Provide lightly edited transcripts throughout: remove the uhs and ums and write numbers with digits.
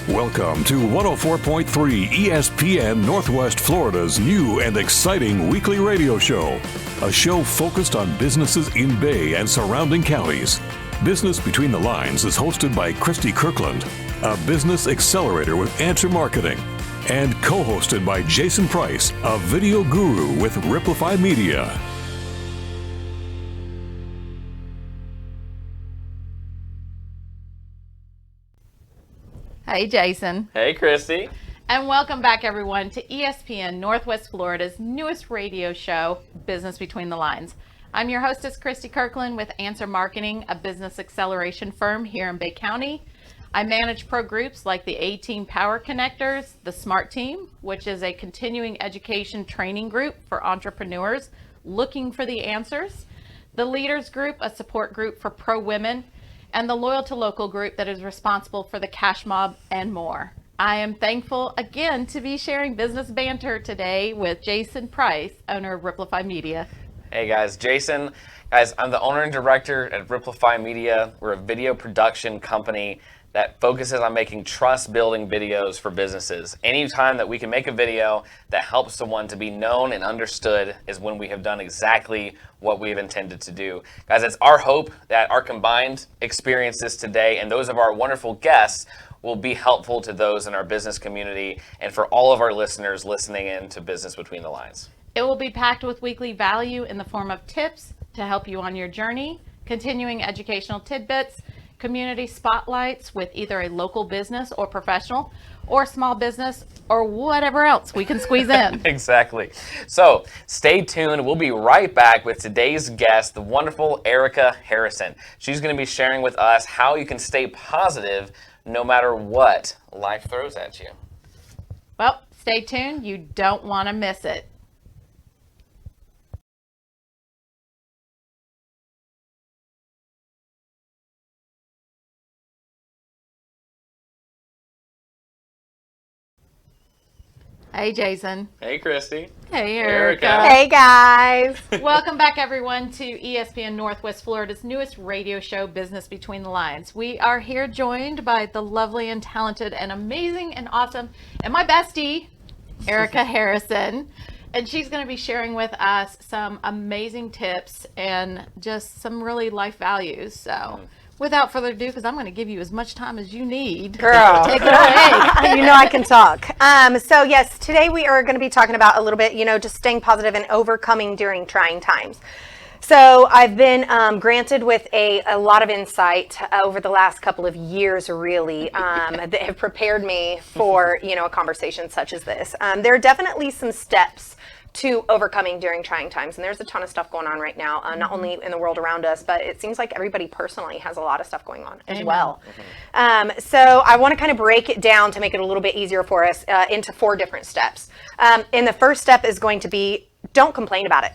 Welcome to 104.3 ESPN Northwest Florida's new and exciting weekly radio show. A show focused on businesses in Bay and surrounding counties. Business Between the Lines is hosted by Christy Kirkland, a business accelerator with Answer Marketing, and co-hosted by Jason Price, a video guru with Riplify Media. Hey, Jason. Hey, Christy. And welcome back, everyone, to ESPN Northwest Florida's newest radio show, Business Between the Lines. I'm your hostess, Christy Kirkland, with Answer Marketing, a business acceleration firm here in Bay County. I manage pro groups like the A-Team Power Connectors, the SMART Team, which is a continuing education training group for entrepreneurs looking for the answers, the Leaders Group, a support group for pro women, and the Loyal to Local group that is responsible for the Cash Mob and more. I am thankful again to be sharing business banter today with Jason Price, owner of Riplify Media. Hey guys, Jason. Guys, I'm the owner and director at Riplify Media. We're a video production company that focuses on making trust-building videos for businesses. Anytime that we can make a video that helps someone to be known and understood is when we have done exactly what we've intended to do. Guys, it's our hope that our combined experiences today and those of our wonderful guests will be helpful to those in our business community and for all of our listeners listening in to Business Between the Lines. It will be packed with weekly value in the form of tips to help you on your journey, continuing educational tidbits, community spotlights with either a local business or professional or small business or whatever else we can squeeze in. Exactly. So stay tuned. We'll be right back with today's guest, the wonderful Erica Harrison. She's going to be sharing with us how you can stay positive no matter what life throws at you. Well, stay tuned. You don't want to miss it. Hey, Jason. Hey, Christy. Hey, Erica. Hey, guys. Welcome back, everyone, to ESPN Northwest Florida's newest radio show, Business Between the Lines. We are here joined by the lovely and talented and amazing and awesome, and my bestie, Erica Harrison. And she's going to be sharing with us some amazing tips and just some really life values. So without further ado, because I'm going to give you as much time as you need. Girl. Take it away. You know I can talk. So yes, today we are going to be talking about a little bit, just staying positive and overcoming during trying times. So I've been granted with a lot of insight over the last couple of years, really, that have prepared me for, a conversation such as this. There are definitely some steps to overcoming during trying times. And there's a ton of stuff going on right now, not only in the world around us, but it seems like everybody personally has a lot of stuff going on as well. So I want to kind of break it down to make it a little bit easier for us into 4 different steps. And the first step is going to be, don't complain about it.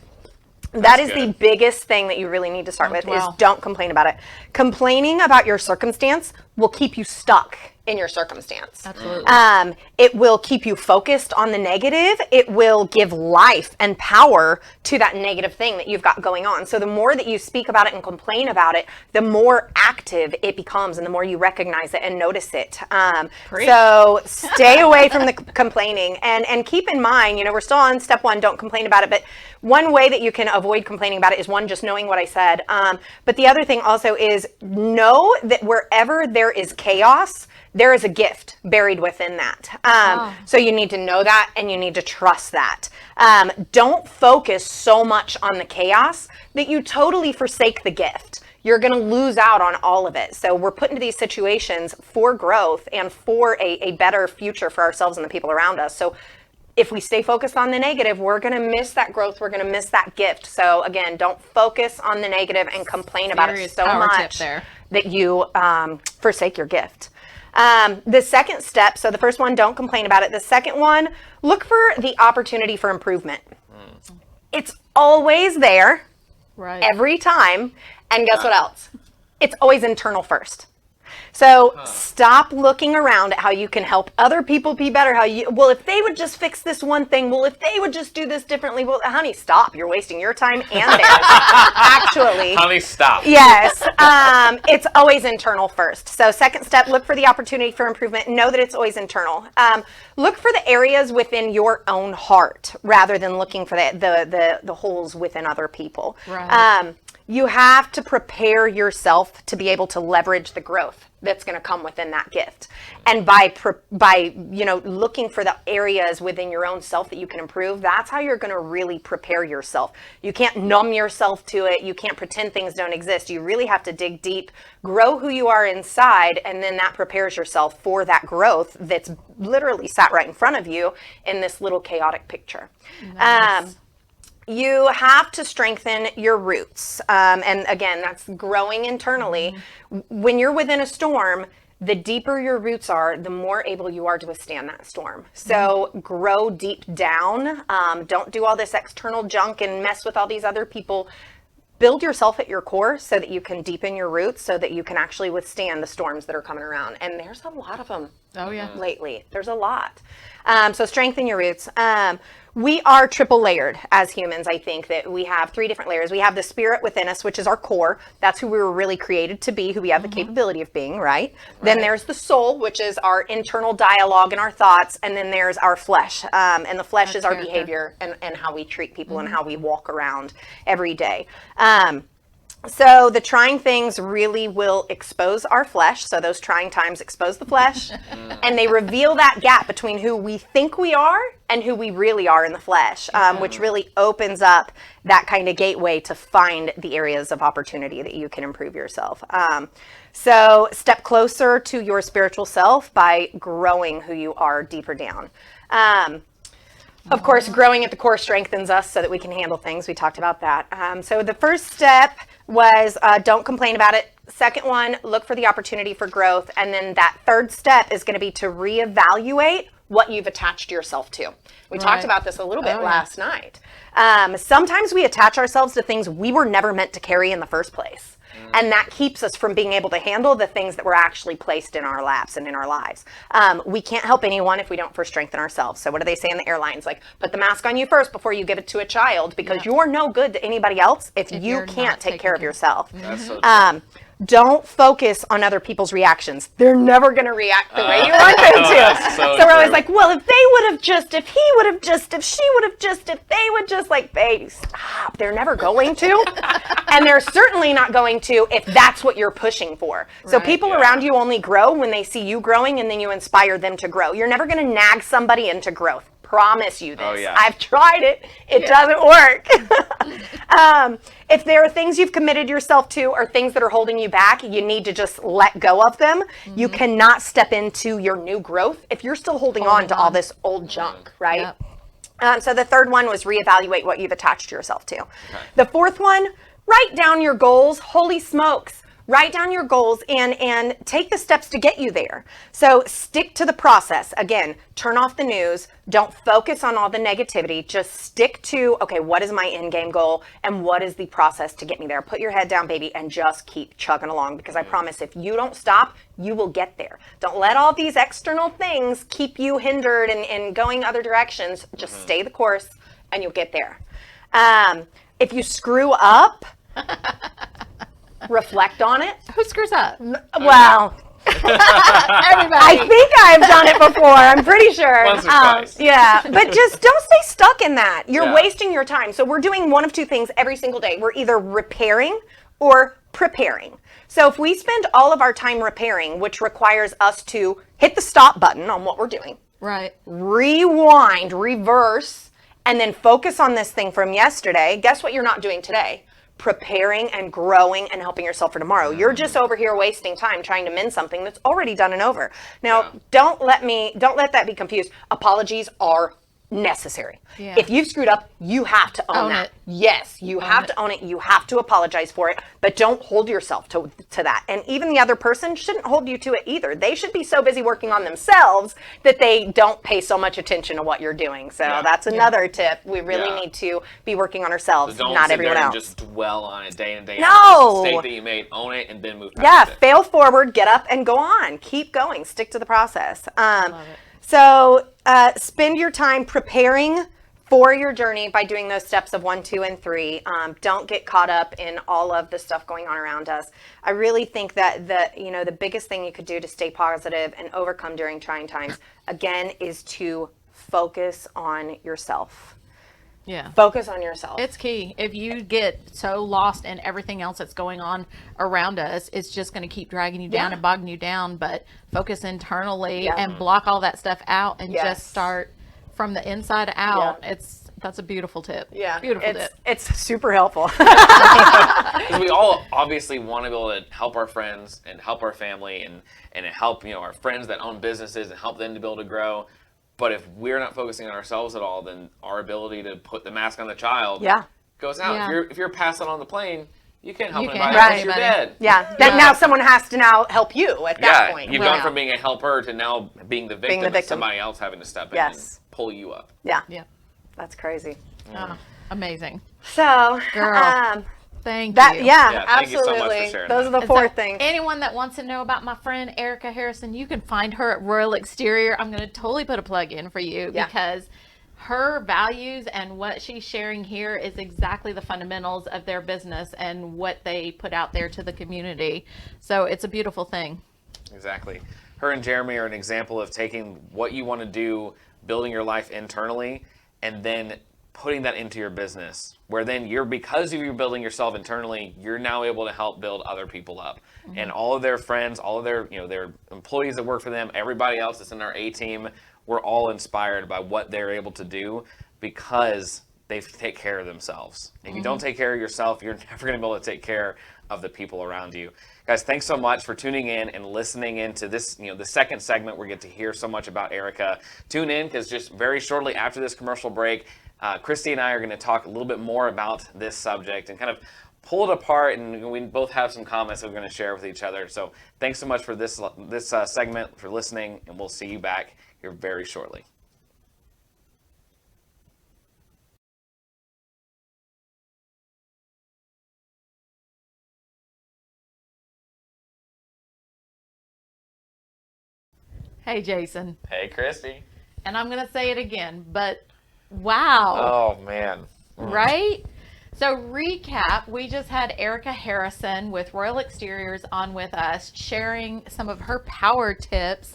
That is the biggest thing that you really need to start with is don't complain about it. Complaining about your circumstance will keep you stuck in your circumstance. Absolutely. It will keep you focused on the negative. It will give life and power to that negative thing that you've got going on. So the more that you speak about it and complain about it, the more active it becomes and the more you recognize it and notice it. So stay away from the complaining and keep in mind, we're still on step 1, don't complain about it. But one way that you can avoid complaining about it is one, just knowing what I said. But the other thing also is know that wherever there is chaos, there is a gift buried within that. So you need to know that and you need to trust that. Don't focus so much on the chaos that you totally forsake the gift. You're going to lose out on all of it. So we're put into these situations for growth and for a better future for ourselves and the people around us. So if we stay focused on the negative, we're going to miss that growth. We're going to miss that gift. So again, don't focus on the negative and complain about it so much that you forsake your gift. The second step, so the first one, don't complain about it. The second one, look for the opportunity for improvement. It's always there, every time. And guess what else? It's always internal first. So stop looking around at how you can help other people be better. Well, if they would just fix this one thing, well, if they would just do this differently, well, honey, stop. You're wasting your time and theirs. Actually. Honey, stop. Yes. It's always internal first. So second step, look for the opportunity for improvement. Know that it's always internal. Look for the areas within your own heart rather than looking for the holes within other people. Right. You have to prepare yourself to be able to leverage the growth that's going to come within that gift. And by looking for the areas within your own self that you can improve, that's how you're going to really prepare yourself. You can't numb yourself to it. You can't pretend things don't exist. You really have to dig deep, grow who you are inside, and then that prepares yourself for that growth that's literally sat right in front of you in this little chaotic picture. Nice. You have to strengthen your roots. And again, that's growing internally. When you're within a storm, the deeper your roots are, the more able you are to withstand that storm. So grow deep down. Don't do all this external junk and mess with all these other people. Build yourself at your core so that you can deepen your roots so that you can actually withstand the storms that are coming around. And there's a lot of them. Oh, yeah. Lately. There's a lot. So strengthen your roots. We are triple layered as humans. I think that we have 3 different layers. We have the spirit within us, which is our core. That's who we were really created to be, who we have the capability of being, right? Then there's the soul, which is our internal dialogue and our thoughts. And then there's our flesh. And the flesh is our behavior and how we treat people and how we walk around every day. So the trying things really will expose our flesh. So those trying times expose the flesh and they reveal that gap between who we think we are and who we really are in the flesh, which really opens up that kind of gateway to find the areas of opportunity that you can improve yourself. So step closer to your spiritual self by growing who you are deeper down. Of course, growing at the core strengthens us so that we can handle things. We talked about that. So the first step was don't complain about it. Second one, look for the opportunity for growth. And then that third step is going to be to reevaluate what you've attached yourself to. We talked about this a little bit last night. Sometimes we attach ourselves to things we were never meant to carry in the first place. And that keeps us from being able to handle the things that were actually placed in our laps and in our lives. We can't help anyone if we don't first strengthen ourselves. So what do they say in the airlines? Like, put the mask on you first before you give it to a child, because you're no good to anybody else if you can't take care of yourself. That's so true. Don't focus on other people's reactions. They're never going to react the way you want them to. So we're always true. like, well, if they would have just, if he would have just, if she would have just, if they would just, like, baby, stop. They're never going to. And they're certainly not going to if that's what you're pushing for. So people around you only grow when they see you growing, and then you inspire them to grow. You're never going to nag somebody into growth. Promise you this. Oh, yeah. I've tried it. It doesn't work. If there are things you've committed yourself to or things that are holding you back, you need to just let go of them. You cannot step into your new growth if you're still holding on to all this old junk, right? Yep. So the third one was reevaluate what you've attached yourself to. The fourth one, write down your goals. Holy smokes. Write down your goals and take the steps to get you there. So stick to the process. Again, turn off the news. Don't focus on all the negativity. Just stick to, okay, what is my end game goal and what is the process to get me there? Put your head down, baby, and just keep chugging along, because I promise if you don't stop, you will get there. Don't let all these external things keep you hindered and going other directions. Just stay the course and you'll get there. If you screw up, reflect on it. Who screws up? Well, Everybody. I think I've done it before. I'm pretty sure. Once or twice. Yeah, but just don't stay stuck in that. You're Yeah. wasting your time. So we're doing one of two things every single day. We're either repairing or preparing. So if we spend all of our time repairing, which requires us to hit the stop button on what we're doing, Right. rewind, reverse, and then focus on this thing from yesterday, guess what you're not doing today? Preparing and growing and helping yourself for tomorrow. You're just over here wasting time trying to mend something that's already done and over. Now, don't let that be confused. Apologies are necessary. Yeah. If you've screwed up, you have to own that. It. Yes, you have to own it. You have to apologize for it, but don't hold yourself to that. And even the other person shouldn't hold you to it either. They should be so busy working on themselves that they don't pay so much attention to what you're doing. So that's another tip. We really need to be working on ourselves, So don't not sit everyone there else. and just dwell on it day in, day No. out. It's a mistake that you made, own it, and then move past it. Fail forward, get up, and go on. Keep going. Stick to the process. Love it. So spend your time preparing for your journey by doing those steps of 1, 2, and 3. Don't get caught up in all of the stuff going on around us. I really think that the biggest thing you could do to stay positive and overcome during trying times, again, is to focus on yourself. Yeah. Focus on yourself. It's key. If you get so lost in everything else that's going on around us, it's just going to keep dragging you down and bogging you down. But focus internally and block all that stuff out and just start from the inside out. That's a beautiful tip. Yeah. Beautiful tip. It's super helpful. Because we all obviously want to be able to help our friends and help our family and help our friends that own businesses and help them to be able to grow. But if we're not focusing on ourselves at all, then our ability to put the mask on the child goes out. Yeah. If you're passing on the plane, you can't help You anybody can't. because you're Right. dead. Now someone has to now help you at that point. You've gone from being a helper to now being the victim, victim. of somebody else having to step in and pull you up. Yeah. That's crazy. amazing. So, Girl. Thank that, you. Thank absolutely. you so much for sharing Those that. are the 4 So things. anyone that wants to know about my friend Erica Harrison, you can find her at Royal Exterior. I'm going to totally put a plug in for you because her values and what she's sharing here is exactly the fundamentals of their business and what they put out there to the community. So it's a beautiful thing. Exactly. Her and Jeremy are an example of taking what you want to do, building your life internally, and then putting that into your business, where then because you're building yourself internally, you're now able to help build other people up. And all of their friends, all of their their employees that work for them, everybody else that's in our A team, we're all inspired by what they're able to do because they take care of themselves. If you don't take care of yourself, you're never going to be able to take care of the people around you. Guys, thanks so much for tuning in and listening into this, the second segment. We get to hear so much about Erica. Tune in because just very shortly after this commercial break, Christy and I are going to talk a little bit more about this subject and kind of pull it apart, and we both have some comments that we're going to share with each other. So thanks so much for this segment, for listening, and we'll see you back here very shortly. Hey, Jason. Hey, Christy. And I'm going to say it again, but wow. Oh, man. Right? So recap, we just had Erica Harrison with Royal Exteriors on with us, sharing some of her power tips.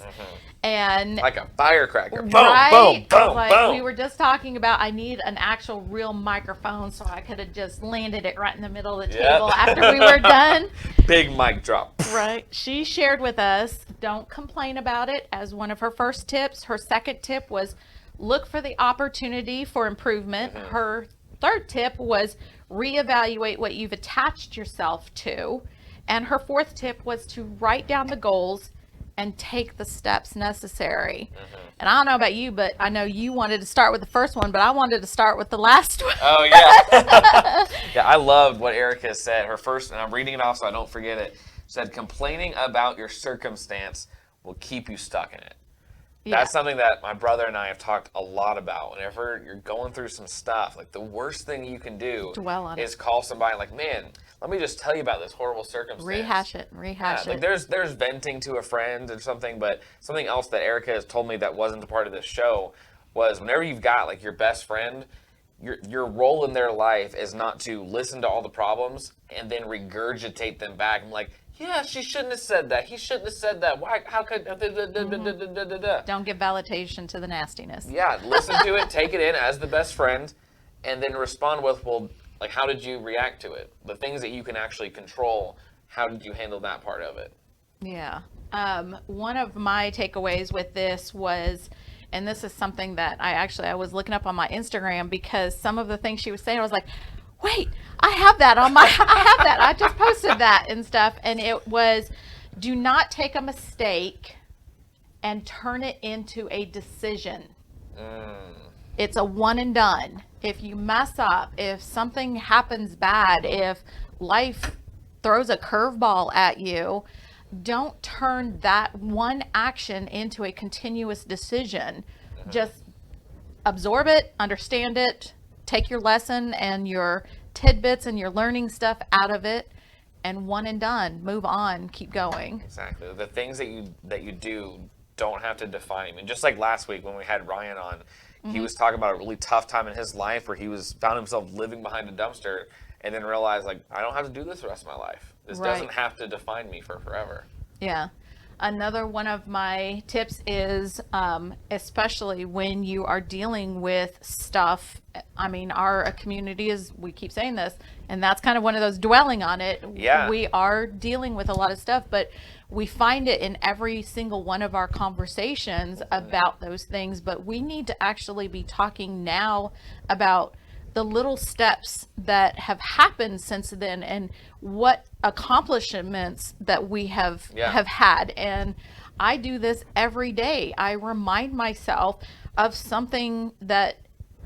And Like a firecracker. Boom, right? boom, boom, Like boom. we were just talking about, I need an actual real microphone so I could have just landed it right in the middle of the table after we were done. Big mic drop. Right. She shared with us, don't complain about it as one of her first tips. Her second tip was look for the opportunity for improvement. Her third tip was reevaluate what you've attached yourself to. And her fourth tip was to write down the goals and take the steps necessary. And I don't know about you, but I know you wanted to start with the first one, but I wanted to start with the last one. Oh, yeah. Yeah, I loved what Erica said. Her first, and I'm reading it off so I don't forget it, said, complaining about your circumstance will keep you stuck in it. That's something that my brother and I have talked a lot about. Whenever you're going through some stuff, like the worst thing you can do is call somebody like, man, let me just tell you about this horrible circumstance. Rehash it. Like there's venting to a friend or something, but something else that Erica has told me that wasn't a part of this show was whenever you've got like your best friend, your role in their life is not to listen to all the problems and then regurgitate them back. I'm like, yeah, she shouldn't have said that. He shouldn't have said that. Why? How could? Don't give validation to the nastiness. Yeah, listen to it, take it in as the best friend, and then respond with, well, like, how did you react to it? The things that you can actually control, how did you handle that part of it? Yeah. One of my takeaways with this was, and this is something that I was looking up on my Instagram because some of the things she was saying, I was like, wait, I have that. I just posted that and stuff. And it was, do not take a mistake and turn it into a decision. It's a one and done. If you mess up, if something happens bad, if life throws a curveball at you, don't turn that one action into a continuous decision. Just absorb it, understand it, take your lesson and your tidbits and your learning stuff out of it, and one and done. Move on, keep going. Exactly. The things that you do don't have to define you. And just like last week when we had Ryan on, he was talking about a really tough time in his life where he found himself living behind a dumpster, and then realized, like, I don't have to do this the rest of my life. This doesn't have to define me for forever. Yeah. Another one of my tips is, especially when you are dealing with stuff, I mean, our community is, we keep saying this, and that's kind of one of those dwelling on it. Yeah. We are dealing with a lot of stuff, but we find it in every single one of our conversations about those things. But we need to actually be talking now about the little steps that have happened since then and what accomplishments that we have had. And I do this every day. I remind myself of something that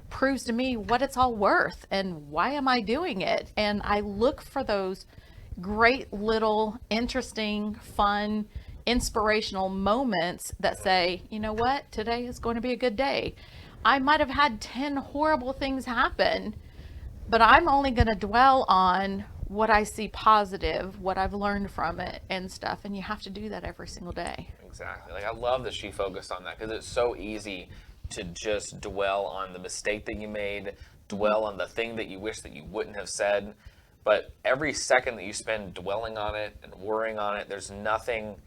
proves to me what it's all worth and why am I doing it. And I look for those great little interesting, fun, inspirational moments that say, you know what, today is going to be a good day. I might have had 10 horrible things happen, but I'm only going to dwell on what I see positive, what I've learned from it and stuff. And you have to do that every single day. Exactly. Like, I love that she focused on that, because it's so easy to just dwell on the mistake that you made, dwell on the thing that you wish that you wouldn't have said. But every second that you spend dwelling on it and worrying on it, there's nothing's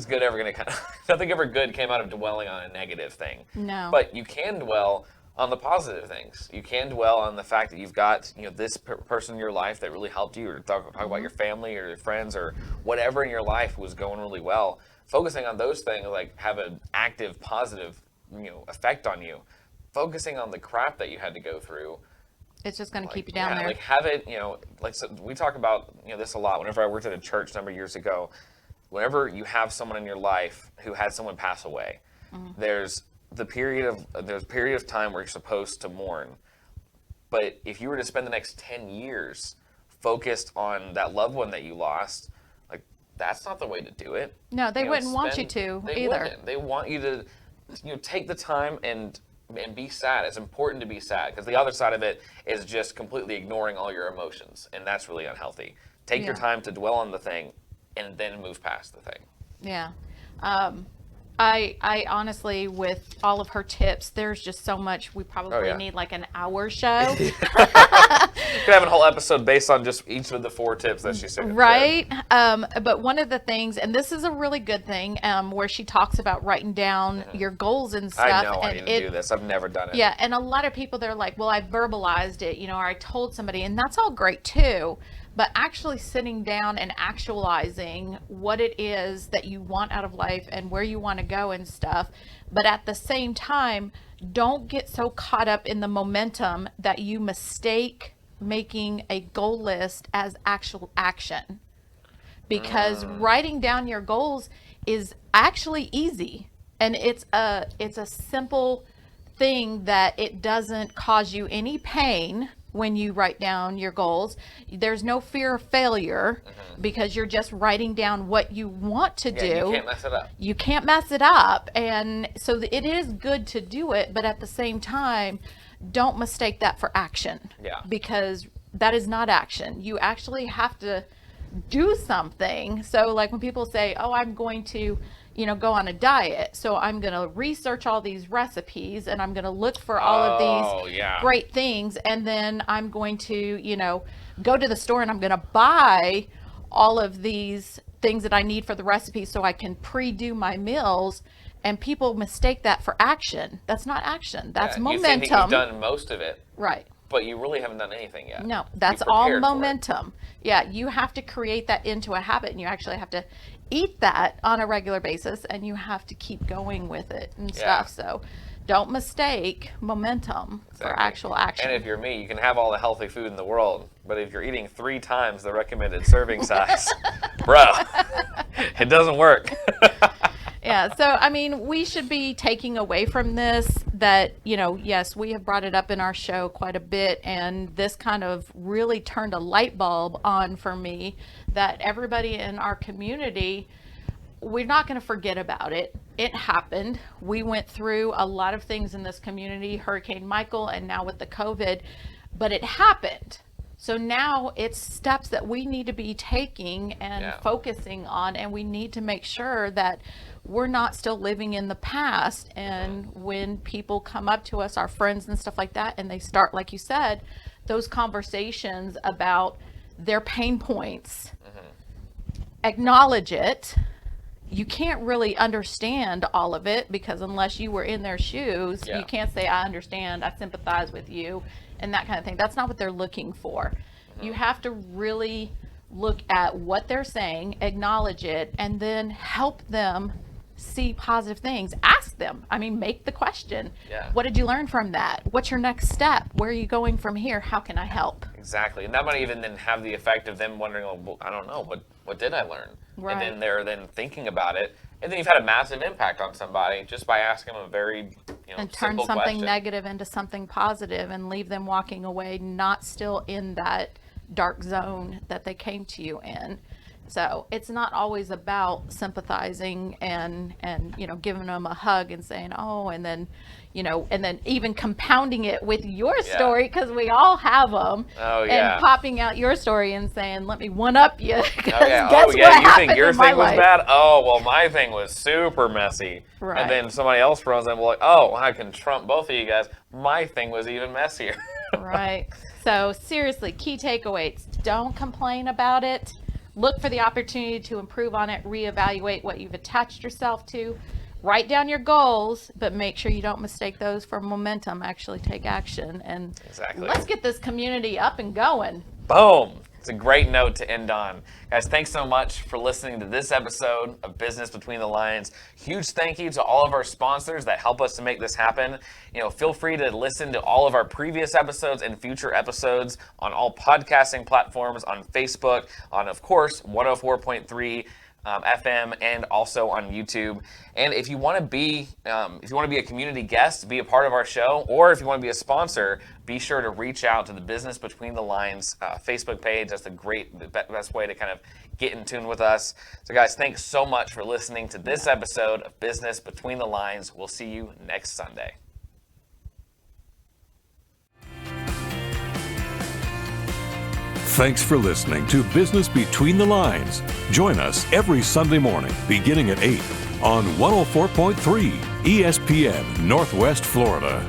good ever going to nothing ever good came out of dwelling on a negative thing. No. But you can dwell on the positive things. You can dwell on the fact that you've got, this person in your life that really helped you, or talk about your family or your friends or whatever in your life was going really well. Focusing on those things, like, have an active, positive, effect on you. Focusing on the crap that you had to go through, it's just going to keep you down there. Like, have it, so we talk about, this a lot. Whenever I worked at a church a number of years ago, whenever you have someone in your life who had someone pass away, there's a period of time where you're supposed to mourn. But if you were to spend the next 10 years focused on that loved one that you lost, like, that's not the way to do it. No, they wouldn't want you to either. They want you to, take the time and be sad. It's important to be sad, because the other side of it is just completely ignoring all your emotions, and that's really unhealthy. Take your time to dwell on the thing and then move past the thing. Yeah. I honestly, with all of her tips, there's just so much. We probably need like an hour show. We could have a whole episode based on just each of the 4 tips that she said. Right. But one of the things, and this is a really good thing, where she talks about writing down your goals and stuff. I know I need to do this. I've never done it. Yeah. And a lot of people, they're like, well, I verbalized it, or I told somebody, and that's all great too. But actually sitting down and actualizing what it is that you want out of life and where you want to go and stuff. But at the same time, don't get so caught up in the momentum that you mistake making a goal list as actual action. Because writing down your goals is actually easy. And it's a simple thing that it doesn't cause you any pain. When you write down your goals, there's no fear of failure because you're just writing down what you want to do. You can't mess it up. You can't mess it up. And so it is good to do it, but at the same time, don't mistake that for action. Yeah. Because that is not action. You actually have to do something. So like when people say, oh, I'm going to, go on a diet. So I'm going to research all these recipes and I'm going to look for all of these great things. And then I'm going to, go to the store and I'm going to buy all of these things that I need for the recipe so I can pre-do my meals. And people mistake that for action. That's not action. That's momentum. You think you've done most of it. Right. But you really haven't done anything yet. No, that's all momentum. Yeah, you have to create that into a habit, and you actually have to eat that on a regular basis, and you have to keep going with it and stuff. So don't mistake momentum for actual action. And if you're me, you can have all the healthy food in the world, but if you're eating 3 times the recommended serving size, bro, it doesn't work. Yeah. So, I mean, we should be taking away from this that, yes, we have brought it up in our show quite a bit. And this kind of really turned a light bulb on for me that everybody in our community, we're not going to forget about it. It happened. We went through a lot of things in this community, Hurricane Michael, and now with the COVID, but it happened. So now it's steps that we need to be taking and focusing on, and we need to make sure that we're not still living in the past. And when people come up to us, our friends and stuff like that, and they start, like you said, those conversations about their pain points, acknowledge it. You can't really understand all of it, because unless you were in their shoes, you can't say, I understand, I sympathize with you, and that kind of thing. That's not what they're looking for. You have to really look at what they're saying, acknowledge it, and then help them see positive things. Ask them. I mean, make the question. What did you learn from that? What's your next step? Where are you going from here? How can I help? Exactly. And that might even then have the effect of them wondering, well, I don't know, what did I learn? Right. And then they're then thinking about it. And then you've had a massive impact on somebody just by asking them a very, and turn simple something question. negative into something positive and leave them walking away not still in that dark zone that they came to you in. So it's not always about sympathizing and giving them a hug and saying, oh, and then even compounding it with your story, because we all have them. Oh, yeah. And popping out your story and saying, let me one up you. You think your thing was bad? Oh, well, my thing was super messy. Right. And then somebody else runs in, like, oh, I can trump both of you guys. My thing was even messier. Right. So seriously, key takeaways: don't complain about it. Look for the opportunity to improve on it, reevaluate what you've attached yourself to, write down your goals, but make sure you don't mistake those for momentum. Actually take action, and let's get this community up and going. Boom. It's a great note to end on. Guys, thanks so much for listening to this episode of Business Between the Lines. Huge thank you to all of our sponsors that help us to make this happen. Feel free to listen to all of our previous episodes and future episodes on all podcasting platforms, on Facebook, on, of course, 104.3 FM, and also on YouTube. And if you want to be a community guest, be a part of our show, or if you want to be a sponsor, be sure to reach out to the Business Between the Lines Facebook page. That's the best way to kind of get in tune with us. So guys, thanks so much for listening to this episode of Business Between the Lines. We'll see you next Sunday. Thanks for listening to Business Between the Lines. Join us every Sunday morning beginning at 8 on 104.3 ESPN Northwest Florida.